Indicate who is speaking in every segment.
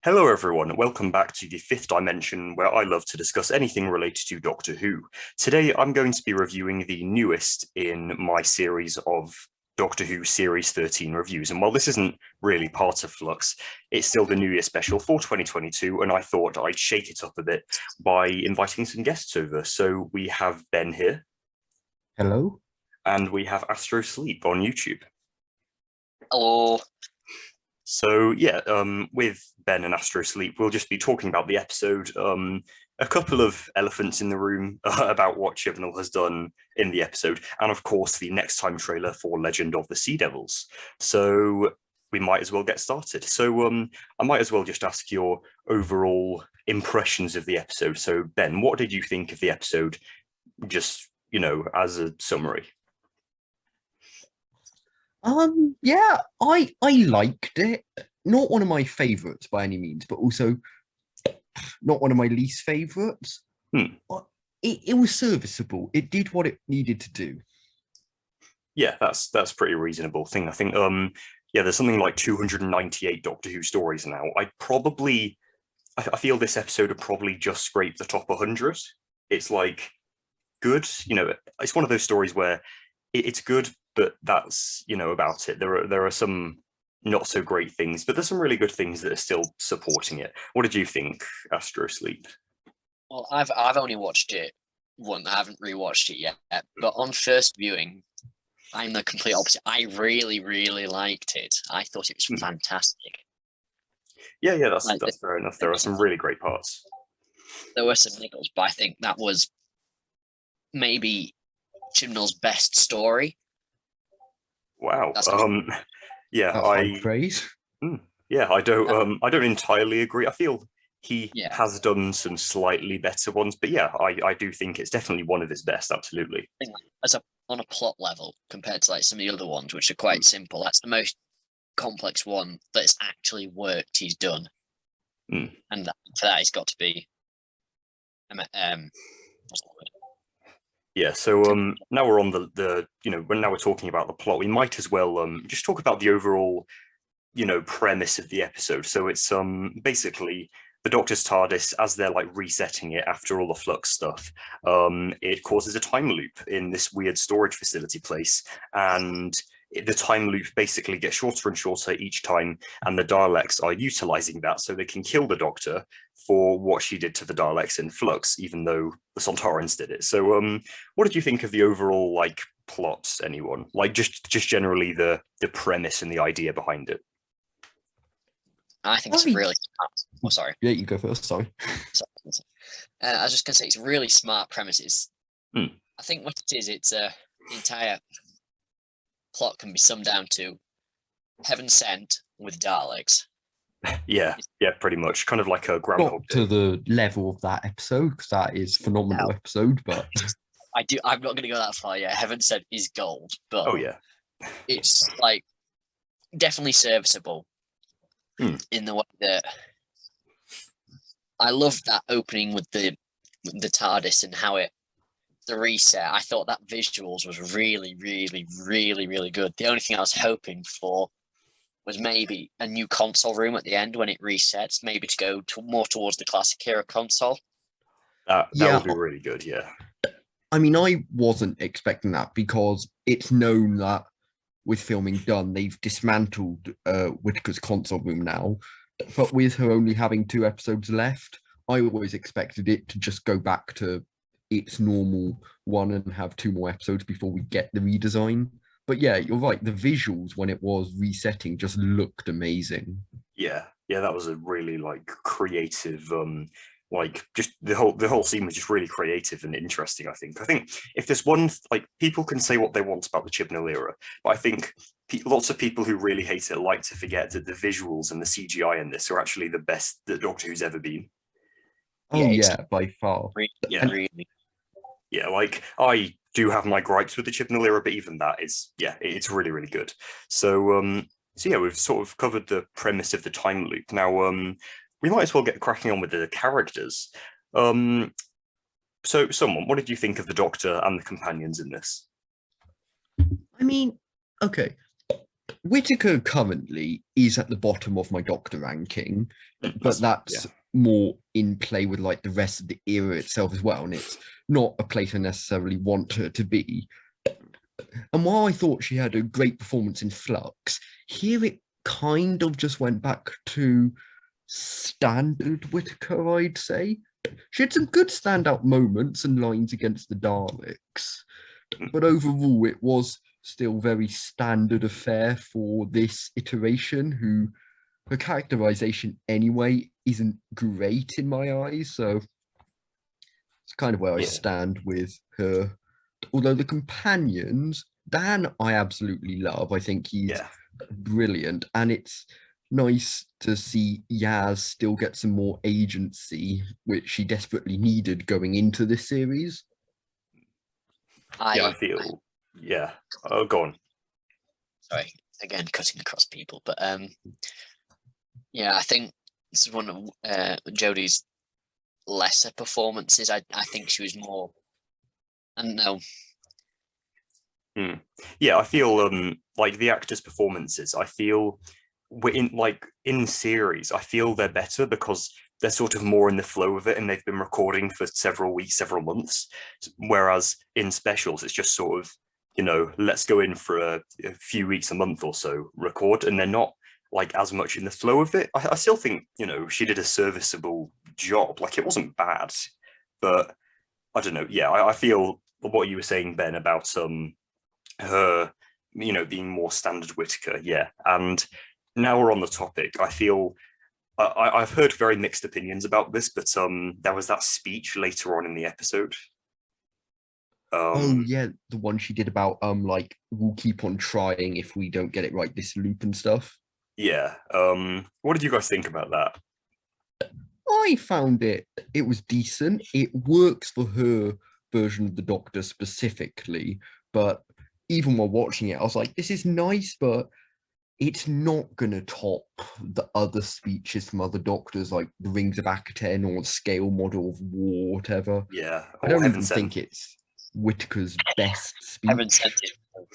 Speaker 1: Hello, everyone. Welcome back to the fifth dimension, where I love to discuss anything related to Doctor Who. Today, I'm going to be reviewing the newest in my series of Doctor Who Series 13 reviews. And while this isn't really part of Flux, it's still the New Year special for 2022, and I thought I'd shake it up a bit by inviting some guests over. So we have Ben here.
Speaker 2: Hello.
Speaker 1: And we have Astro Sleep on YouTube.
Speaker 3: Hello.
Speaker 1: So yeah, with Ben and Astro Sleep, we'll just be talking about the episode, a couple of elephants in the room about what Chibnall has done in the episode, and of course the next time trailer for Legend of the Sea Devils. So we might as well get started. So I might as well just ask your overall impressions of the episode. So Ben, what did you think of the episode, just, as a summary?
Speaker 2: Yeah, I liked it. Not one of my favorites by any means, but also not one of my least favorites. It was serviceable. It did what it needed to do.
Speaker 1: Yeah, that's pretty reasonable thing. I think there's something like 298 Doctor Who stories now. I feel this episode would probably just scrape the top 100. It's like good, it's one of those stories where it's good, but that's about it. There are some not so great things, but there's some really good things that are still supporting it. What did you think, Astro Sleep?
Speaker 3: Well, I've only watched it once. I haven't rewatched it yet, but on first viewing, I'm the complete opposite. I really, really liked it. I thought it was fantastic.
Speaker 1: Yeah, that's fair enough. There are some really great parts.
Speaker 3: There were some niggles, but I think that was maybe Chibnall's best story.
Speaker 1: Wow.
Speaker 2: Yeah, high praise.
Speaker 1: Yeah, I don't entirely agree. I feel he has done some slightly better ones, but yeah, I do think it's definitely one of his best. Absolutely.
Speaker 3: On a plot level, compared to like some of the other ones, which are quite simple, that's the most complex one that's actually worked. He's done, and for that, he's got to be. What's the word?
Speaker 1: Yeah, so now we're on now we're talking about the plot, we might as well just talk about the overall, premise of the episode. So it's basically the Doctor's TARDIS, as they're like resetting it after all the Flux stuff, it causes a time loop in this weird storage facility place, and the time loop basically gets shorter and shorter each time, and the Daleks are utilizing that so they can kill the Doctor for what she did to the Daleks in Flux, even though the Sontarans did it. So what did you think of the overall plot, anyone? Just generally the premise and the idea behind it?
Speaker 3: I think it's really smart. Oh, sorry.
Speaker 2: Yeah, you go first, sorry.
Speaker 3: I was just going to say, it's really smart premises. I think what it is, it's the entire plot can be summed down to Heaven Sent with Daleks.
Speaker 1: Yeah, pretty much. Kind of like a Groundhog
Speaker 2: Not to the level of that episode, because that is a phenomenal episode, but...
Speaker 3: I'm not going to go that far, yeah. Heaven Sent is gold, but...
Speaker 1: Oh, yeah.
Speaker 3: It's, definitely serviceable in the way that... I love that opening with the TARDIS and how the reset. I thought that visuals was really, really, really, really good. The only thing I was hoping for was maybe a new console room at the end when it resets, maybe to go more towards the classic era console.
Speaker 1: That would be really good, yeah.
Speaker 2: I mean, I wasn't expecting that because it's known that with filming done, they've dismantled Whittaker's console room now. But with her only having 2 episodes left, I always expected it to just go back to its normal one and have 2 more episodes before we get the redesign. But yeah, you're right. The visuals when it was resetting just looked amazing.
Speaker 1: Yeah, that was a really creative, just the whole scene was just really creative and interesting. I think if there's one, people can say what they want about the Chibnall era, but I think lots of people who really hate it like to forget that the visuals and the CGI in this are actually the best that Doctor Who's ever been.
Speaker 2: Oh yeah, by far.
Speaker 3: Really.
Speaker 1: Yeah, I do have my gripes with the Chibnall era, but even that is, it's really, really good. So, we've sort of covered the premise of the time loop. Now, we might as well get cracking on with the characters. So, what did you think of the Doctor and the companions in this?
Speaker 2: I mean, okay. Whittaker currently is at the bottom of my Doctor ranking, but that's more in play with like the rest of the era itself as well, and it's not a place I necessarily want her to be. And while I thought she had a great performance in Flux, here it kind of just went back to standard Whittaker, I'd say. She had some good standout moments and lines against the Daleks, but overall it was still very standard affair for this iteration, who her characterization anyway isn't great in my eyes, so it's kind of where I stand with her. Although the companions, Dan, I absolutely love. I think he's brilliant, and it's nice to see Yaz still get some more agency, which she desperately needed going into this series.
Speaker 1: I feel, oh, go on.
Speaker 3: Sorry, again, cutting across people, but I think this is one of Jodie's lesser performances. I think she was more, I don't know.
Speaker 1: Yeah, I feel like the actors' performances, I feel in series, I feel they're better because they're sort of more in the flow of it, and they've been recording for several weeks, several months. Whereas in specials, it's just sort of, let's go in for a few weeks, a month or so, record, and they're not like as much in the flow of it. I still think, she did a serviceable job. Like, it wasn't bad, but I don't know. Yeah, I feel what you were saying, Ben, about her, being more standard Whittaker. Yeah, and now we're on the topic. I feel I've heard very mixed opinions about this, but there was that speech later on in the episode.
Speaker 2: Oh yeah, the one she did about like, we'll keep on trying if we don't get it right this loop and stuff.
Speaker 1: Yeah. What did you guys think about that?
Speaker 2: I found it was decent. It works for her version of the Doctor specifically, but even while watching it, I was like, this is nice, but it's not gonna top the other speeches from other Doctors, like the Rings of Akaten or Scale Model of War, whatever.
Speaker 1: Yeah.
Speaker 2: I don't even think it's Whittaker's best speech.
Speaker 3: Heaven Sent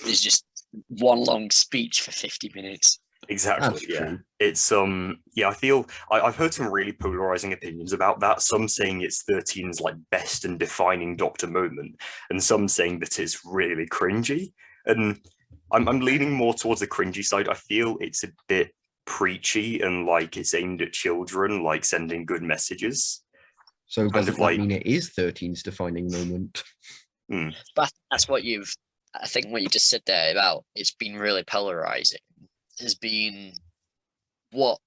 Speaker 3: is just one long speech for 50 minutes.
Speaker 1: Exactly. That's true. It's I feel I've heard some really polarizing opinions about that. Some saying it's 13's like best and defining Doctor moment, and some saying that it's really cringy. And I'm leaning more towards the cringy side. I feel it's a bit preachy and like it's aimed at children, like sending good messages.
Speaker 2: So doesn't that mean it is 13's defining moment?
Speaker 3: But that's what I think what you just said there about it's been really polarizing has been what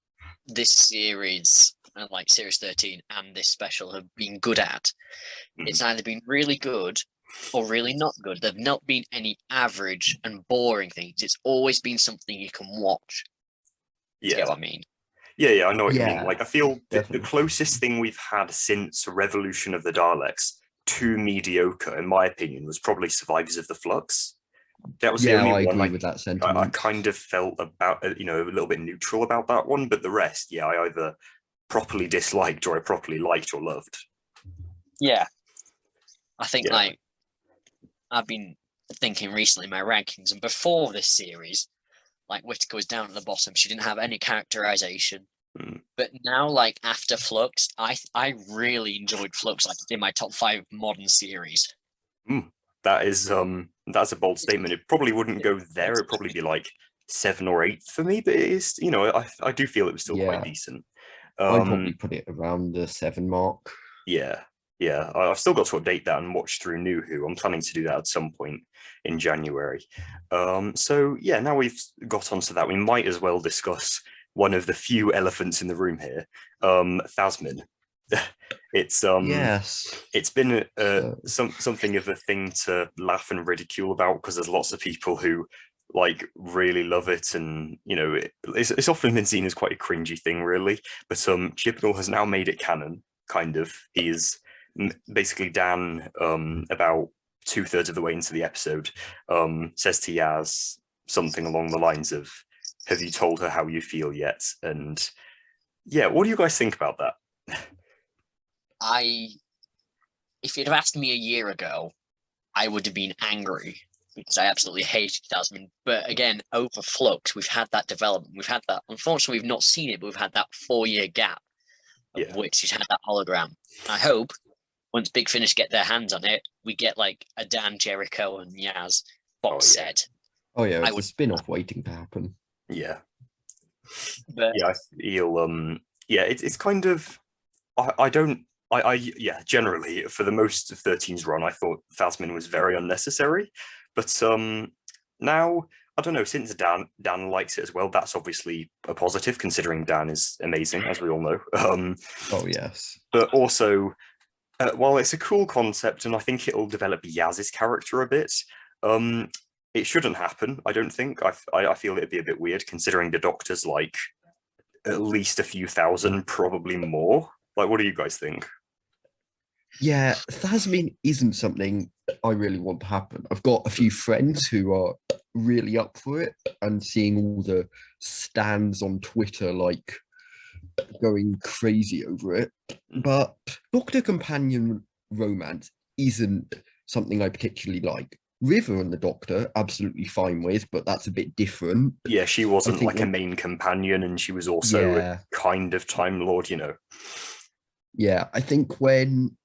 Speaker 3: this series and like series 13 and this special have been good at. It's either been really good or really not good. There've not been any average and boring things. It's always been something you can watch.
Speaker 1: Yeah.
Speaker 3: You get what I mean?
Speaker 1: Yeah, I know what you mean. Like, I feel the closest thing we've had since Revolution of the Daleks to mediocre, in my opinion, was probably Survivors of the Flux. That was the only one
Speaker 2: with that sentiment.
Speaker 1: I kind of felt about, a little bit neutral about that one, but the rest, I either properly disliked or I properly liked or loved.
Speaker 3: Yeah. I think like I've been thinking recently my rankings, and before this series, like Whittaker was down at the bottom. She didn't have any characterization. But now, like after Flux, I really enjoyed Flux, like in my top 5 modern series.
Speaker 1: That is that's a bold statement. It probably wouldn't go there. It'd probably be like 7 or 8 for me, but it is, I do feel it was still quite decent.
Speaker 2: I'd probably put it around the 7 mark.
Speaker 1: Yeah. I've still got to update that and watch through New Who. I'm planning to do that at some point in January. So yeah, now we've got onto that, we might as well discuss one of the few elephants in the room here, Thasmin. It's it's been something of a thing to laugh and ridicule about, because there's lots of people who like really love it, and it's often been seen as quite a cringy thing, really. But Chibnall has now made it canon, kind of. He is basically Dan, about 2/3 of the way into the episode, says to Yaz something along the lines of, "Have you told her how you feel yet?" And yeah, what do you guys think about that?
Speaker 3: If you'd have asked me a year ago, I would have been angry. because I absolutely hated Tasman. But again, over Flux, we've had that development. We've had that. Unfortunately, we've not seen it, but we've had that 4-year gap of which he's had that hologram. I hope once Big Finish get their hands on it, we get like a Dan, Jericho, and Yaz box set.
Speaker 2: Oh yeah, it's a spin-off waiting to happen.
Speaker 1: Yeah.
Speaker 3: But
Speaker 1: yeah, I feel it's kind of generally for the most of 13's run, I thought Phasmin was very unnecessary. But now I don't know, since Dan likes it as well, that's obviously a positive, considering Dan is amazing, as we all know.
Speaker 2: Oh yes.
Speaker 1: But also, while it's a cool concept, and I think it'll develop Yaz's character a bit, it shouldn't happen, I don't think. I feel it'd be a bit weird, considering the Doctor's like at least a few thousand, probably more. Like, what do you guys think?
Speaker 2: Yeah, Thasmin isn't something I really want to happen. I've got a few friends who are really up for it, and seeing all the stands on Twitter like going crazy over it. But Doctor Companion romance isn't something I particularly like. River and the Doctor, absolutely fine with, but that's a bit different.
Speaker 1: Yeah, she wasn't like a main companion, and she was also a kind of Time Lord, you know.
Speaker 2: Yeah, I think when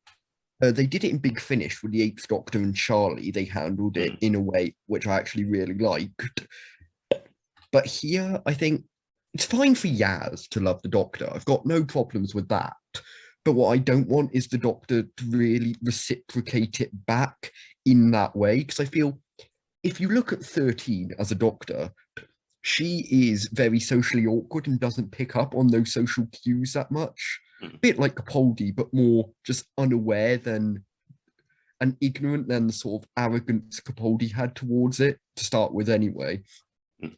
Speaker 2: they did it in Big Finish with the Eighth Doctor and Charlie, they handled it in a way which I actually really liked. But here, I think it's fine for Yaz to love the Doctor. I've got no problems with that. But what I don't want is the Doctor to really reciprocate it back in that way. Because I feel if you look at 13 as a Doctor, she is very socially awkward and doesn't pick up on those social cues that much. A bit like Capaldi, but more just unaware than and ignorant than the sort of arrogance Capaldi had towards it to start with anyway.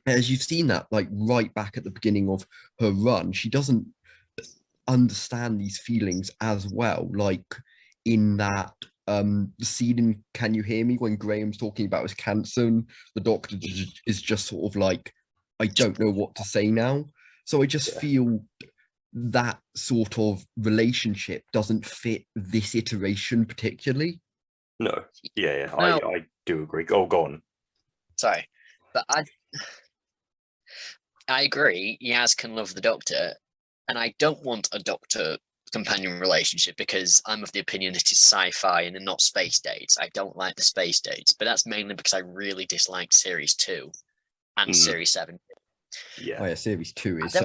Speaker 2: As you've seen that like right back at the beginning of her run, she doesn't understand these feelings as well. Like in that scene in Can You Hear Me, when Graham's talking about his cancer and the Doctor is just sort of like, I don't know what to say now. So I just feel that sort of relationship doesn't fit this iteration particularly.
Speaker 1: No. Yeah.
Speaker 3: No.
Speaker 1: I do agree. Oh, go on.
Speaker 3: Sorry. But I agree, Yaz can love the Doctor, and I don't want a Doctor companion relationship because I'm of the opinion it is sci-fi and not space dates. I don't like the space dates, but that's mainly because I really disliked Series 2 and Series 7.
Speaker 1: Yeah.
Speaker 2: Oh yeah, Series 2 is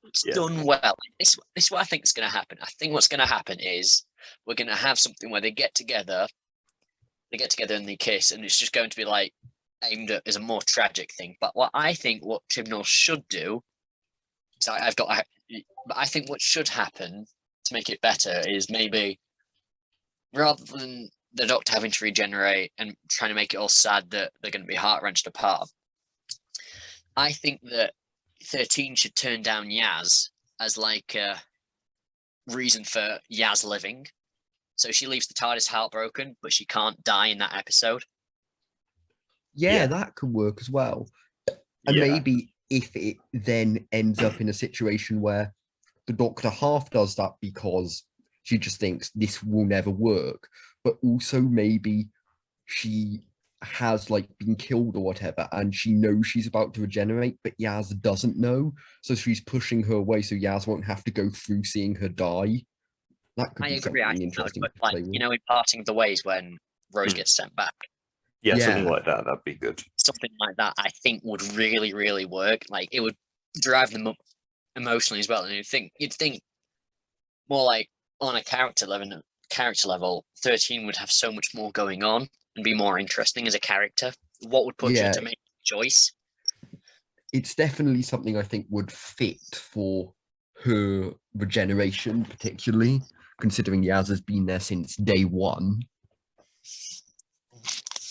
Speaker 3: it's done well. This is what I think is going to happen. I think what's going to happen is we're going to have something where they get together and they kiss, and it's just going to be like aimed at as a more tragic thing. But what Chibnall should do, so I think what should happen to make it better is maybe rather than the Doctor having to regenerate and trying to make it all sad that they're going to be heart-wrenched apart, I think that 13 should turn down Yaz as like a reason for Yaz living. So she leaves the TARDIS heartbroken, but she can't die in that episode.
Speaker 2: Yeah, that could work as well. And maybe if it then ends up in a situation where the Doctor half does that because she just thinks this will never work, but also maybe she has like been killed or whatever, and she knows she's about to regenerate, but Yaz doesn't know, so she's pushing her away so Yaz won't have to go through seeing her die. That could be something interesting.
Speaker 3: Like, you know, in Parting of the Ways when Rose gets sent back.
Speaker 1: Yeah, something like that. That'd be good.
Speaker 3: Something like that, I think, would really, really work. Like, it would drive them up emotionally as well. And you'd think more like on a character level, 13 would have so much more going on and be more interesting as a character. What would push her to make a choice?
Speaker 2: It's definitely something I think would fit for her regeneration, particularly considering Yaz has been there since day one.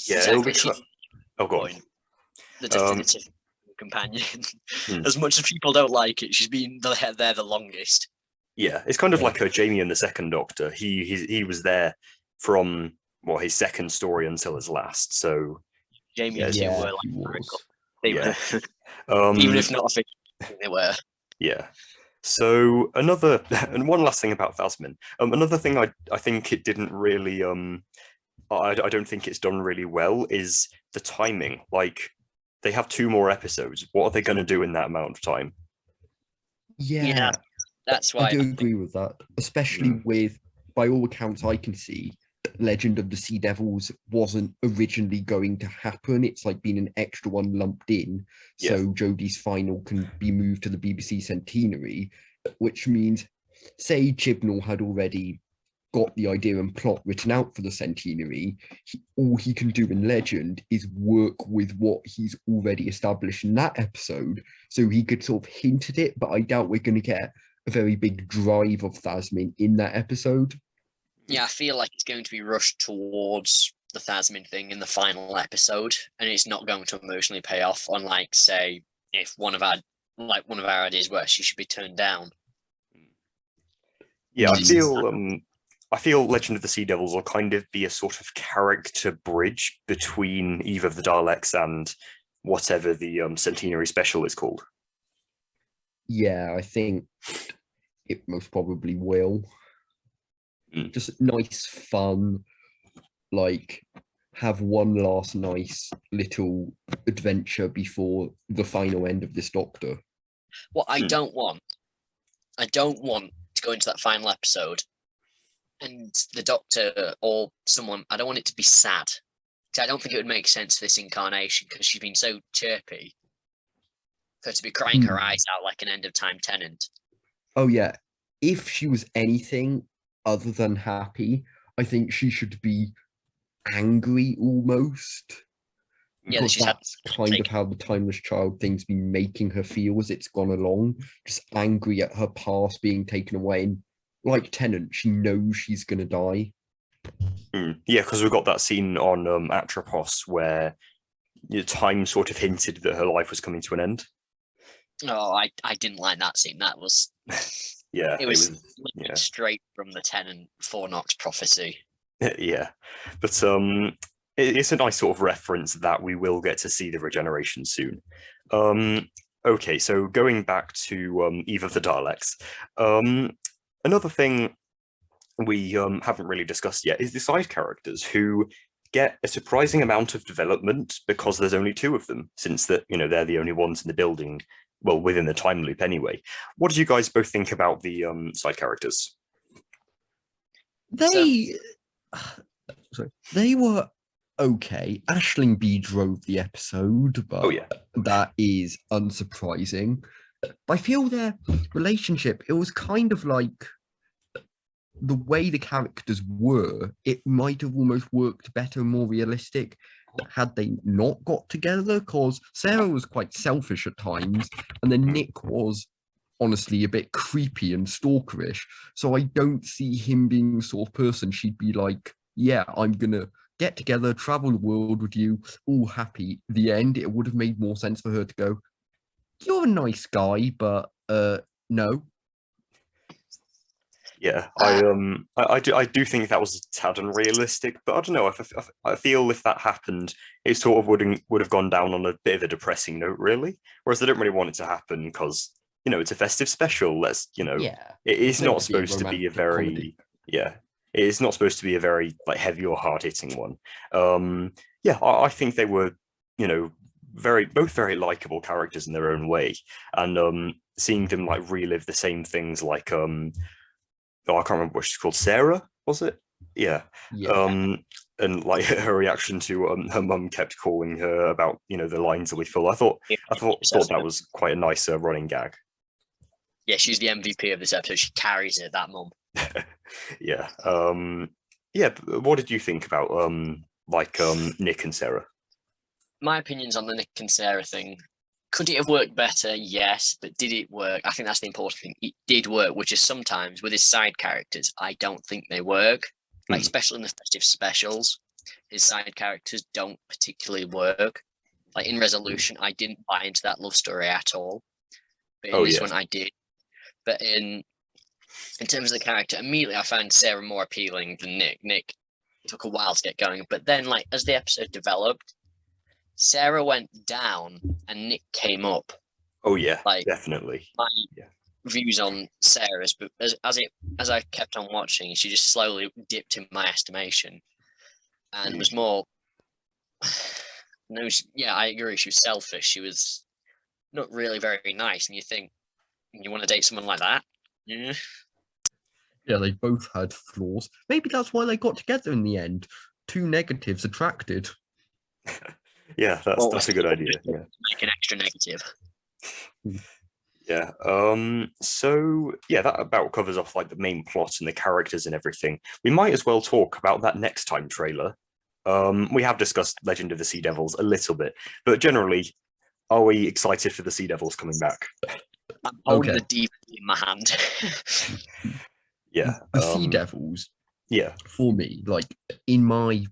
Speaker 1: Yeah, it'll be. Oh, go on.
Speaker 3: The definitive companion. As much as people don't like it, she's been there the longest.
Speaker 1: Yeah, it's kind of like her Jamie and the Second Doctor. He was there from his second story until his last. So
Speaker 3: Jamie and Tim were like
Speaker 1: even
Speaker 3: if not officially, they were.
Speaker 1: Yeah. So and one last thing about Phasmin. Another thing I think it didn't really I don't think it's done really well is the timing. Like, they have 2 more episodes. What are they going to do in that amount of time?
Speaker 2: Yeah,
Speaker 3: That's
Speaker 2: I
Speaker 3: why
Speaker 2: do
Speaker 3: I think,
Speaker 2: agree with that, especially with, by all accounts I can see, Legend of the Sea Devils wasn't originally going to happen. It's like been an extra one lumped in,
Speaker 1: Yeah.
Speaker 2: so Jodie's final can be moved to the BBC Centenary, which means, say Chibnall had already got the idea and plot written out for the Centenary, all he can do in Legend is work with what he's already established in that episode. So he could sort of hint at it, but I doubt we're going to get a very big drive of Thasmin in that episode.
Speaker 3: yeah, I feel like it's going to be rushed towards the Thasmin thing in the final episode, and it's not going to emotionally pay off. Unlike, say, if one of our ideas where she should be turned down.
Speaker 1: Yeah,
Speaker 2: Mm.
Speaker 1: I feel Legend of the Sea Devils will kind of be a sort of character bridge between Eve of the Daleks and whatever the Centenary special is called.
Speaker 2: Yeah, I think it most probably will. Just nice, fun, like have one last nice little adventure before the final end of this Doctor.
Speaker 3: What I don't want to go into that final episode and the Doctor or someone, I don't want it to be sad. Because I don't think it would make sense for this incarnation because she's been so chirpy. For her to be crying her eyes out like an end of time tenant.
Speaker 2: Oh yeah, if she was anything other than happy, I think she should be angry almost.
Speaker 3: Yeah,
Speaker 2: Because
Speaker 3: she's had
Speaker 2: that's kind of how the Timeless Child thing's been making her feel as it's gone along. Just angry at her past being taken away. And like Tennant, she knows she's going to die.
Speaker 1: Yeah, because we've got that scene on Atropos where time sort of hinted that her life was coming to an end.
Speaker 3: Oh, I didn't like that scene. That was
Speaker 1: Yeah,
Speaker 3: it was straight from the Tennant Fornox prophecy.
Speaker 1: Yeah, but it's a nice sort of reference that we will get to see the regeneration soon. Okay, so going back to Eve of the Daleks, another thing we haven't really discussed yet is the side characters who get a surprising amount of development because there's only 2 of them, since that they're the only ones in the building, well, within the time loop anyway. What did you guys both think about the side characters?
Speaker 2: They were okay. Aisling Bea drove the episode, but that is unsurprising. I feel their relationship, it was kind of like the way the characters were, it might have almost worked better, more realistic had they not got together, because Sarah was quite selfish at times, and then Nick was honestly a bit creepy and stalkerish. So I don't see him being the sort of person she'd be like, yeah, I'm gonna get together, travel the world with you, all happy. The end, it would have made more sense for her to go, you're a nice guy, but no.
Speaker 1: Yeah, I do think that was a tad unrealistic, but I don't know. I feel if that happened, it sort of would have gone down on a bit of a depressing note, really. Whereas I don't really want it to happen because it's a festive special. It is not supposed to be a very
Speaker 2: comedy.
Speaker 1: it is not supposed to be a very like heavy or hard hitting one. I think they were both very likable characters in their own way, and seeing them like relive the same things like I can't remember what she's called. Sarah, was it? Yeah. And like her reaction to her mum kept calling her about the lines that we fill. I thought that was quite a nice running gag.
Speaker 3: Yeah, she's the MVP of this episode. She carries it, that mum.
Speaker 1: Yeah. What did you think about Nick and Sarah?
Speaker 3: My opinions on the Nick and Sarah thing. Could it have worked better? Yes, but did it work? I think that's the important thing. It did work, which is sometimes with his side characters, I don't think they work. Like, especially in the festive specials, his side characters don't particularly work. Like in Resolution, I didn't buy into that love story at all. But in this one, I did. But in terms of the character, immediately I found Sarah more appealing than Nick. Nick took a while to get going. But then, like, as the episode developed, Sarah went down and Nick came up.
Speaker 1: Oh yeah, like, definitely.
Speaker 3: My views on Sarah's, but as I kept on watching, she just slowly dipped in my estimation. and was more. No, yeah, I agree. She was selfish. She was not really very nice, and you think you want to date someone like that? Yeah.
Speaker 2: Yeah, they both had flaws. Maybe that's why they got together in the end. Two negatives attracted.
Speaker 1: Yeah, that's a good idea. Yeah.
Speaker 3: Make an extra negative.
Speaker 1: Yeah. So yeah, that about covers off like the main plot and the characters and everything. We might as well talk about that next time trailer. We have discussed Legend of the Sea Devils a little bit, but generally, are we excited for the Sea Devils coming back?
Speaker 3: I'm holding
Speaker 2: Okay.
Speaker 3: the DVD in my hand.
Speaker 1: Yeah.
Speaker 2: The Sea Devils,
Speaker 1: Yeah.
Speaker 2: for me, like in my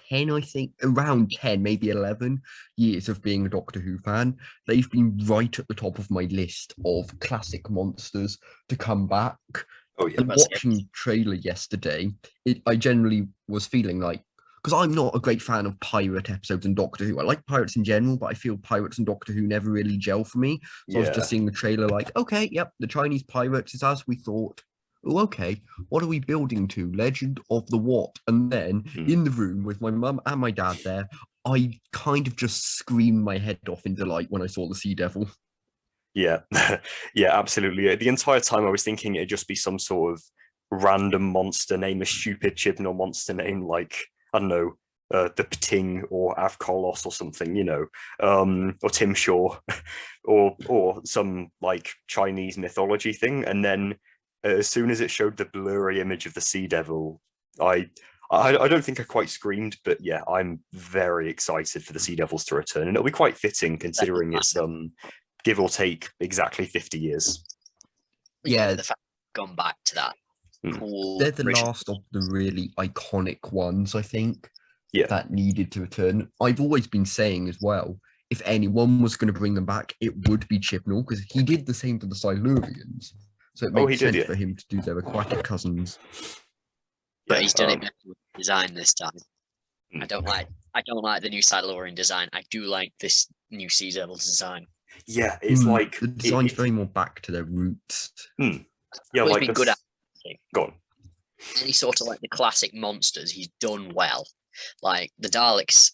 Speaker 2: 10, I think, around 10, maybe 11 years of being a Doctor Who fan, they've been right at the top of my list of classic monsters to come back.
Speaker 1: Oh yeah.
Speaker 2: And watching trailer yesterday, I generally was feeling like, because I'm not a great fan of pirate episodes in Doctor Who. I like pirates in general, but I feel pirates and Doctor Who never really gel for me. So I was just seeing the trailer like, okay, yep, the Chinese pirates is as we thought. Oh, okay, what are we building to? Legend of the what? And then in the room with my mum and my dad there, I kind of just screamed my head off in delight when I saw the Sea Devil.
Speaker 1: Yeah, yeah, absolutely. The entire time I was thinking it'd just be some sort of random monster name, a stupid Chibnall monster name, like, I don't know, the Pting or Avkolos or something, you know, or Tim Shaw, or some like Chinese mythology thing. And then as soon as it showed the blurry image of the Sea Devil, I don't think I quite screamed, but yeah, I'm very excited for the Sea Devils to return, and it'll be quite fitting considering it's give or take exactly 50 years.
Speaker 3: Yeah, the fact gone back to that cool.
Speaker 2: They're the last of the really iconic ones, I think, that needed to return. I've always been saying as well, if anyone was going to bring them back, it would be Chibnall, because he did the same for the Silurians. So it makes sense for him to do their aquatic cousins.
Speaker 3: But he's done it better with design this time. I don't like the new Silurian design. I do like this new Sea Devils design.
Speaker 1: Yeah, it's like
Speaker 2: the design's very more back to their roots.
Speaker 1: Yeah,
Speaker 3: he's
Speaker 1: like
Speaker 3: been good at
Speaker 1: go on.
Speaker 3: Any sort of like the classic monsters, he's done well. Like the Daleks,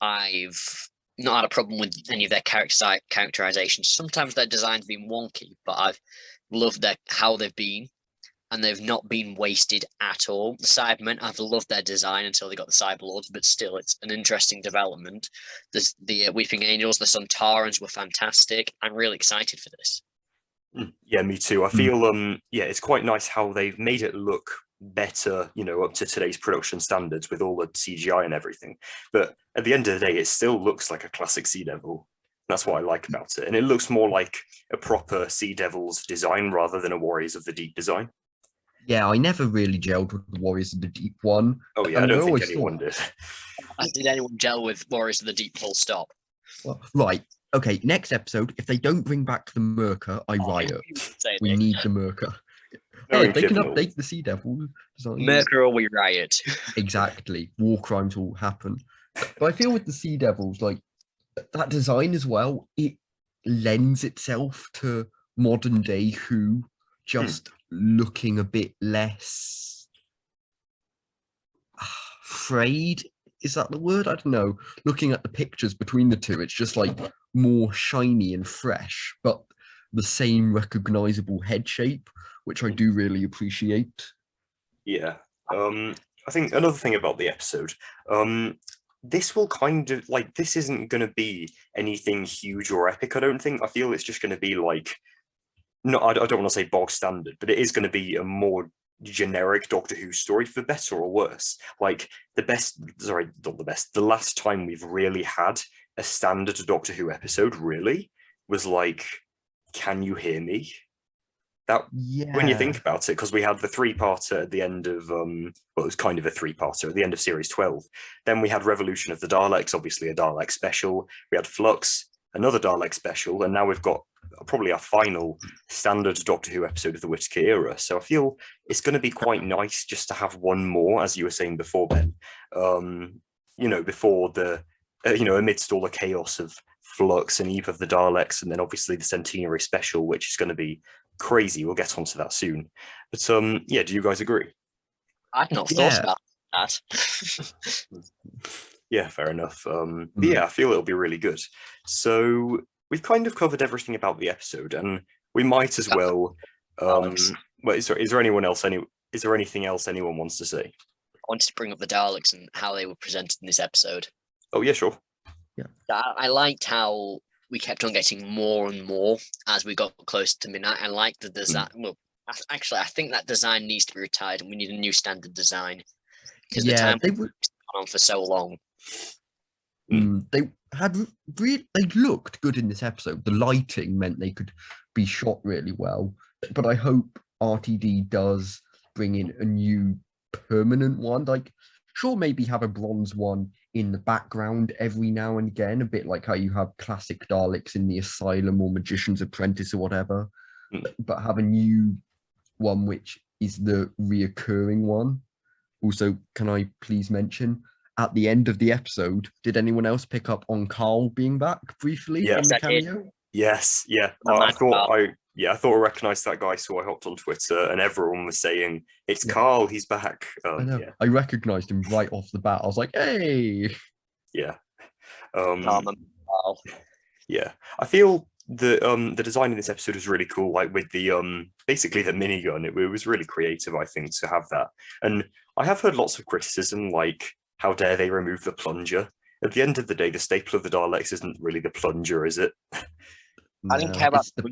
Speaker 3: I've not had a problem with any of their characterizations. Sometimes their design's been wonky, but I've loved how they've been, and they've not been wasted at all. The Cybermen, I've loved their design until they got the Cyberlords, but still, it's an interesting development. The Weeping Angels, the Sontarans were fantastic. I'm really excited for this.
Speaker 1: Yeah, me too. I feel yeah, it's quite nice how they've made it look better, you know, up to today's production standards with all the CGI and everything. But at the end of the day, it still looks like a classic Sea Devil. That's what I like about it. And it looks more like a proper Sea Devils design rather than a Warriors of the Deep design.
Speaker 2: Yeah, I never really gelled with the Warriors of the Deep one.
Speaker 1: Oh yeah, I don't think anyone did.
Speaker 3: Did anyone gel with Warriors of the Deep full stop?
Speaker 2: Well, right. Okay, next episode, if they don't bring back the Merca, I riot. We need the Merca. Hey, they can update the Sea Devil design.
Speaker 3: Merca or we riot.
Speaker 2: Exactly. War crimes will happen. But I feel with the Sea Devils, like, that design as well, it lends itself to modern day Who, just looking a bit less frayed. Is that the word? I don't know. Looking at the pictures between the two, it's just like more shiny and fresh, but the same recognizable head shape, which I do really appreciate.
Speaker 1: Yeah. I think another thing about the episode, this will kind of like, this isn't going to be anything huge or epic, I don't think. I feel it's just going to be like, no, I don't want to say bog standard, but it is going to be a more generic Doctor Who story, for better or worse. Like the last time we've really had a standard Doctor Who episode really was like, Can You Hear Me? That, when you think about it, because we had the 3-parter at the end of well, it was kind of a 3-parter at the end of series 12. Then we had Revolution of the Daleks, obviously a Dalek special. We had Flux, another Dalek special, and now we've got probably our final standard Doctor Who episode of the Whittaker era. So I feel it's going to be quite nice just to have one more, as you were saying before, Ben. You know, before the you know, amidst all the chaos of Flux and Eve of the Daleks, and then obviously the Centenary special, which is going to be crazy. We'll get onto that soon. But yeah, do you guys agree?
Speaker 3: I've not thought about that.
Speaker 1: Yeah, fair enough. But yeah, I feel it'll be really good. So we've kind of covered everything about the episode, and we might as well.
Speaker 3: Daleks.
Speaker 1: Well, is there anyone else? Is there anything else anyone wants to say?
Speaker 3: I wanted to bring up the Daleks and how they were presented in this episode.
Speaker 1: Oh yeah, sure.
Speaker 3: I liked how we kept on getting more and more as we got closer to midnight. I liked the design. Well, actually, I think that design needs to be retired, and we need a new standard design because the time
Speaker 2: they
Speaker 3: was
Speaker 2: were.
Speaker 3: on for so long.
Speaker 2: They had they looked good in this episode. The lighting meant they could be shot really well. But I hope RTD does bring in a new permanent one. Like, sure, maybe have a bronze one in the background every now and again, a bit like how you have classic Daleks in the Asylum or Magician's Apprentice or whatever. But have a new one which is the reoccurring one. Also, can I please mention, at the end of the episode, did anyone else pick up on Carl being back briefly
Speaker 1: Yes,
Speaker 2: from the
Speaker 3: I did.
Speaker 2: cameo?
Speaker 1: Yes, yeah. I thought I recognized that guy, so I hopped on Twitter, and everyone was saying it's Carl. He's back.
Speaker 2: I know.
Speaker 1: Yeah,
Speaker 2: I recognized him right off the bat. I was like, hey.
Speaker 1: yeah.
Speaker 3: Wow.
Speaker 1: Yeah, I feel the design in this episode was really cool. Like with the basically the minigun, it was really creative. I think to have that, and I have heard lots of criticism, like how dare they remove the plunger? At the end of the day, the staple of the Daleks isn't really the plunger, is it?
Speaker 3: I didn't care about to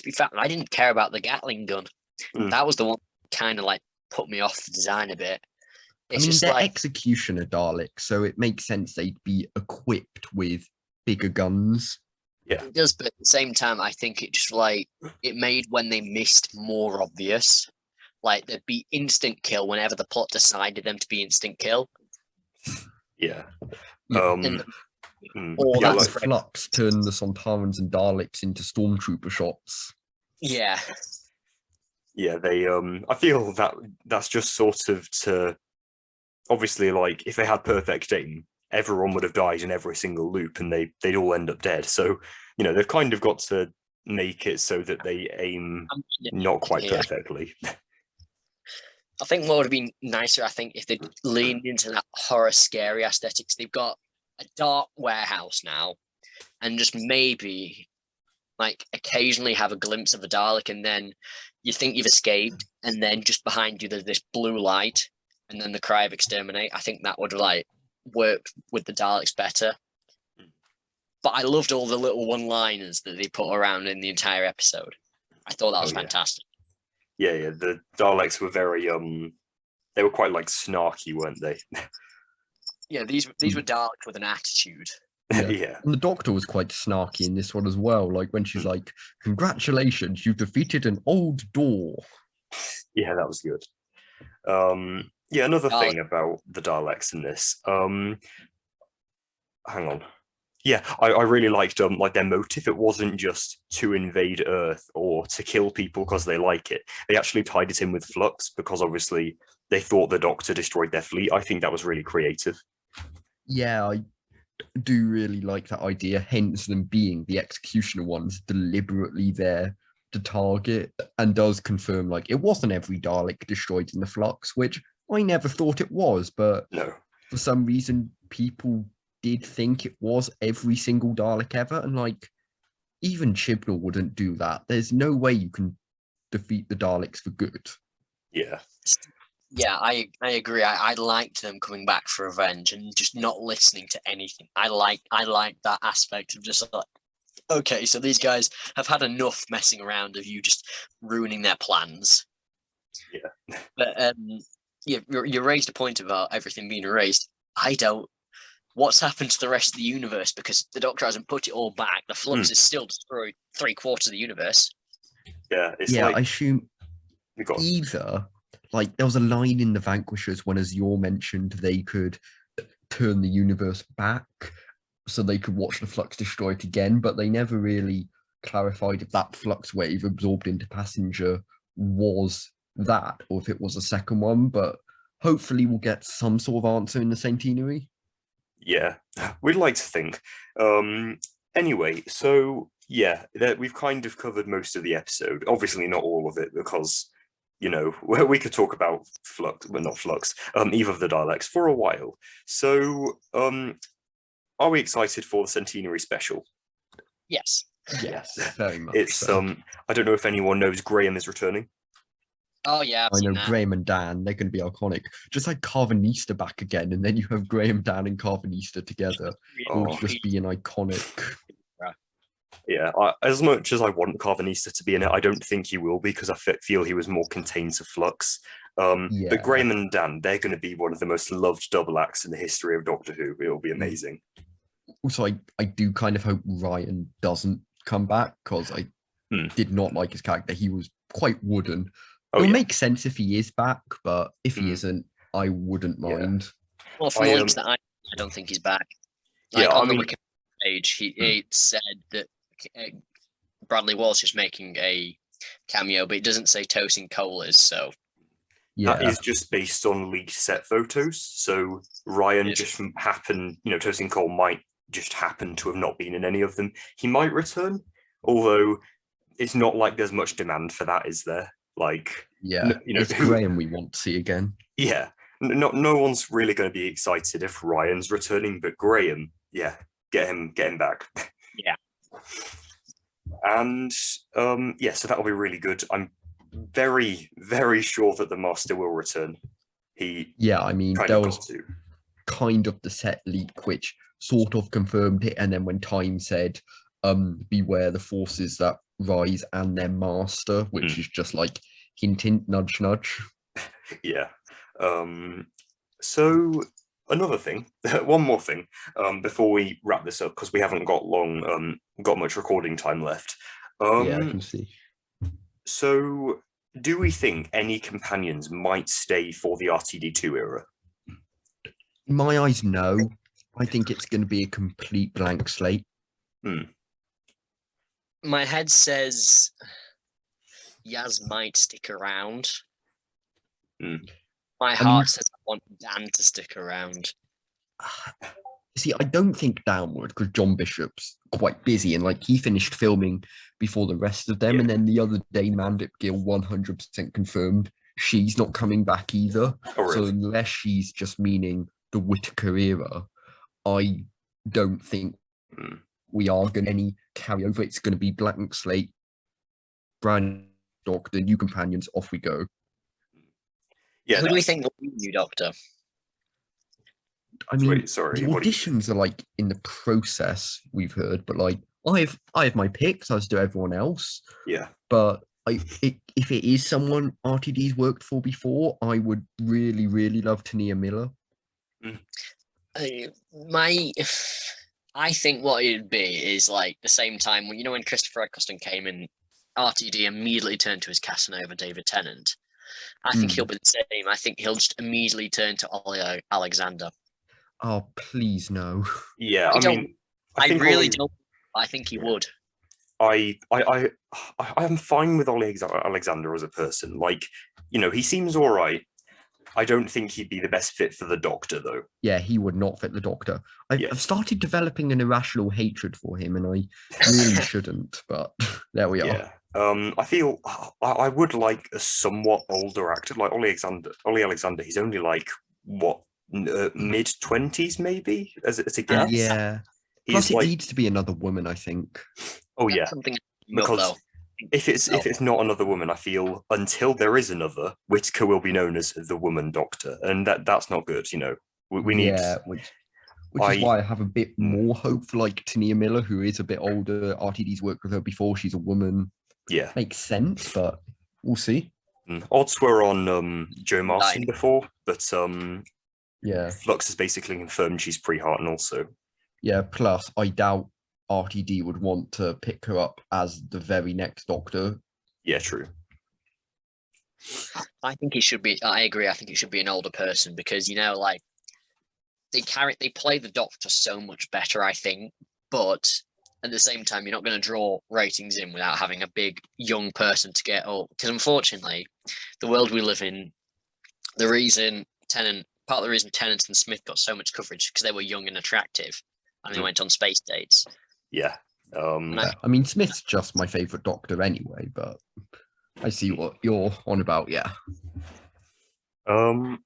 Speaker 3: be fair, I didn't care about the Gatling gun. That was the one kind of like put me off the design a bit.
Speaker 2: I mean, they're executioner Daleks, so it makes sense they'd be equipped with bigger guns.
Speaker 1: Yeah,
Speaker 3: it does, but at the same time, I think it just it made when they missed more obvious. Like there'd be instant kill whenever the plot decided them to be instant kill.
Speaker 1: Yeah.
Speaker 2: Or that like Flux turn the Sontarans and Daleks into stormtrooper shots.
Speaker 3: Yeah.
Speaker 1: Yeah, they I feel that's just sort of to obviously, like, if they had perfect aim, everyone would have died in every single loop and they'd all end up dead. So, they've kind of got to make it so that they aim not quite perfectly.
Speaker 3: I think what would have been nicer, if they'd leaned into that horror scary aesthetics. They've got a dark warehouse now, and just maybe occasionally have a glimpse of a Dalek, and then you think you've escaped, and then just behind you there's this blue light, and then the cry of exterminate. I think that would work with the Daleks better. But I loved all the little one-liners that they put around in the entire episode. I thought that was fantastic.
Speaker 1: Yeah, the Daleks were very they were quite snarky, weren't they?
Speaker 3: Yeah, these were Daleks with an attitude.
Speaker 1: Yeah.
Speaker 2: And the Doctor was quite snarky in this one as well. Like when she's like, "Congratulations, you've defeated an old door."
Speaker 1: Yeah, that was good. Another thing about the Daleks in this. Hang on. Yeah, I really liked their motive. It wasn't just to invade Earth or to kill people because they like it. They actually tied it in with Flux because obviously they thought the Doctor destroyed their fleet. I think that was really creative.
Speaker 2: Yeah, I do really like that idea, hence them being the executioner ones deliberately there to target, and does confirm it wasn't every Dalek destroyed in the Flux, which I never thought it was, but
Speaker 1: no,
Speaker 2: for some reason people did think it was every single Dalek ever, and even Chibnall wouldn't do that. There's no way you can defeat the Daleks for good.
Speaker 1: Yeah.
Speaker 3: Yeah, I agree. I liked them coming back for revenge and just not listening to anything. I like that aspect of just okay, so these guys have had enough messing around of you just ruining their plans.
Speaker 1: Yeah.
Speaker 3: But you raised a point about everything being erased. What's happened to the rest of the universe? Because the Doctor hasn't put it all back. The Flux is still destroyed 3/4 of the universe.
Speaker 1: Yeah,
Speaker 2: I assume either there was a line in the Vanquishers when, as you mentioned, they could turn the universe back so they could watch the Flux destroy it again, but they never really clarified if that Flux wave absorbed into Passenger was that or if it was a second one. But hopefully we'll get some sort of answer in the centenary.
Speaker 1: Yeah, we'd like to think. Anyway, so we've kind of covered most of the episode. Obviously not all of it because you know, we could talk about Flux, well, not Flux, either of the Daleks for a while. So, are we excited for the centenary special?
Speaker 3: Yes.
Speaker 2: Yes, very much.
Speaker 1: It's
Speaker 2: so.
Speaker 1: I don't know if anyone knows Graham is returning.
Speaker 3: Oh yeah, I've
Speaker 2: I
Speaker 3: seen
Speaker 2: know
Speaker 3: that.
Speaker 2: Graham and Dan, they're going to be iconic. Just like Carvanista back again, and then you have Graham, Dan, and Carvanista together. It
Speaker 1: Oh.
Speaker 2: would just be an iconic.
Speaker 1: Yeah, as much as I want Carvanista to be in it, I don't think he will be because I feel he was more contained to Flux.
Speaker 2: Yeah.
Speaker 1: But Graham and Dan, they're going to be one of the most loved double acts in the history of Doctor Who. It'll be amazing.
Speaker 2: Also, I do kind of hope Ryan doesn't come back because I did not like his character. He was quite wooden. It'll make sense if he is back, but if he isn't, I wouldn't mind.
Speaker 3: Well, from the leaks that I don't think he's back. Like on the Wikipedia page, he said that Bradley Walsh is making a cameo, but it doesn't say Tosin Cole is, so.
Speaker 1: That is just based on leaked set photos. So Ryan just happened, you know, Tosin Cole might just happen to have not been in any of them. He might return, although it's not like there's much demand for that, is there? Like, you know,
Speaker 2: it's Graham we want to see again.
Speaker 1: Yeah, no one's really going to be excited if Ryan's returning, but Graham, yeah, get him back.
Speaker 3: Yeah.
Speaker 1: And yeah, so that'll be really good. I'm very, very sure that the Master will return.
Speaker 2: I mean, there was kind of the set leak which sort of confirmed it, and then when Time said, beware the forces that rise and their master, which is just like hint, hint, nudge, nudge.
Speaker 1: Yeah. So another thing, one more thing, before we wrap this up, because we haven't got much recording time left.
Speaker 2: Yeah, I can see.
Speaker 1: So do we think any companions might stay for the RTD2 era?
Speaker 2: In my eyes, no. I think it's going to be a complete blank slate.
Speaker 3: My head says Yaz might stick around. My heart says I want Dan to stick around.
Speaker 2: See, I don't think Dan would, because John Bishop's quite busy, and like he finished filming before the rest of them, and then the other day Mandip Gill 100% confirmed she's not coming back either.
Speaker 1: Oh, really?
Speaker 2: So unless she's just meaning the Whittaker era, I don't think we are going to any carryover. It's going to be blank slate, brand Doctor, new companions, off we go.
Speaker 3: Yeah. Who do we think will be new Doctor?
Speaker 2: I mean, the auditions are like in the process, we've heard, but like I have my picks as do everyone else.
Speaker 1: Yeah.
Speaker 2: But if it is someone RTD's worked for before, I would really, really love Tania Miller.
Speaker 3: I think what it'd be is like the same time when when Christopher Eccleston came in, RTD immediately turned to his Casanova David Tennant. I think he'll be the same. I think he'll just immediately turn to Ollie Alexander.
Speaker 2: Oh, please no.
Speaker 1: Yeah,
Speaker 3: I really don't. I think he would.
Speaker 1: I'm fine with Ollie Alexander as a person. Like, he seems all right. I don't think he'd be the best fit for the Doctor, though.
Speaker 2: Yeah, he would not fit the Doctor. I've started developing an irrational hatred for him, and I really shouldn't, but there we are.
Speaker 1: Yeah. I feel I would like a somewhat older actor, like Ollie Alexander. He's only like, what, mid-20s, maybe, as a guess?
Speaker 2: Yeah. Plus, it needs to be another woman, I think.
Speaker 1: Oh, yeah. Because if it's not another woman, I feel until there is another, Whittaker will be known as the woman Doctor, and that's not good. We need.
Speaker 2: Yeah, which is why I have a bit more hope for like Tania Miller, who is a bit older. RTD's worked with her before; she's a woman.
Speaker 1: Yeah,
Speaker 2: makes sense, but we'll see.
Speaker 1: Odds were on Jo Marston before, but
Speaker 2: yeah,
Speaker 1: Flux has basically confirmed she's pre-Hartnell, so.
Speaker 2: Yeah, plus I doubt RTD would want to pick her up as the very next Doctor.
Speaker 1: Yeah, true.
Speaker 3: I think he should be. I agree. I think it should be an older person because like they play the Doctor so much better. I think, but at the same time, you're not going to draw ratings in without having a big young person to get up. Because unfortunately, the world we live in, part of the reason Tennant and Smith got so much coverage because they were young and attractive. And they went on space dates.
Speaker 1: Yeah.
Speaker 2: I mean, Smith's just my favourite Doctor anyway, but... I see what you're on about. Yeah.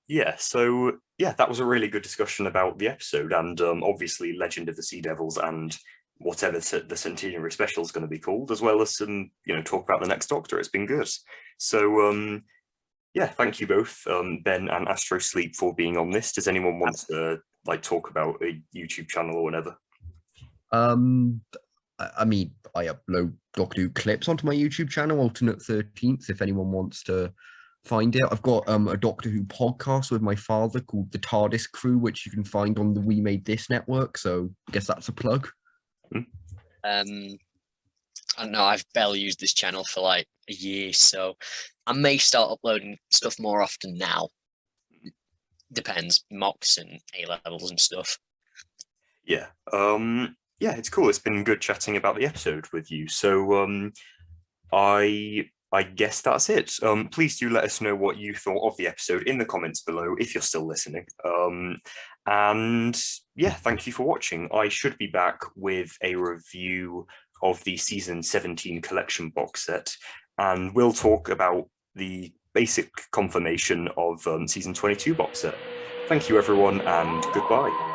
Speaker 1: Yeah, so yeah, that was a really good discussion about the episode, and obviously Legend of the Sea Devils and whatever the centenary special is going to be called, as well as some, talk about the next Doctor. It's been good. So yeah, thank you both, Ben and Astro Sleep, for being on this. Does anyone want to talk about a YouTube channel or whatever?
Speaker 2: I mean, I upload Doctor Who clips onto my YouTube channel, Alternate 13th, if anyone wants to find it. I've got a Doctor Who podcast with my father called The TARDIS Crew, which you can find on the We Made This network. So I guess that's a plug.
Speaker 3: I don't know, I've barely used this channel for like a year, so I may start uploading stuff more often now. Depends, mocks and A-levels and stuff.
Speaker 1: Yeah. Yeah, it's cool. It's been good chatting about the episode with you. So I guess that's it. Please do let us know what you thought of the episode in the comments below if you're still listening. And yeah, thank you for watching. I should be back with a review of the season 17 collection box set, and we'll talk about the basic confirmation of season 22 box set. Thank you, everyone, and goodbye.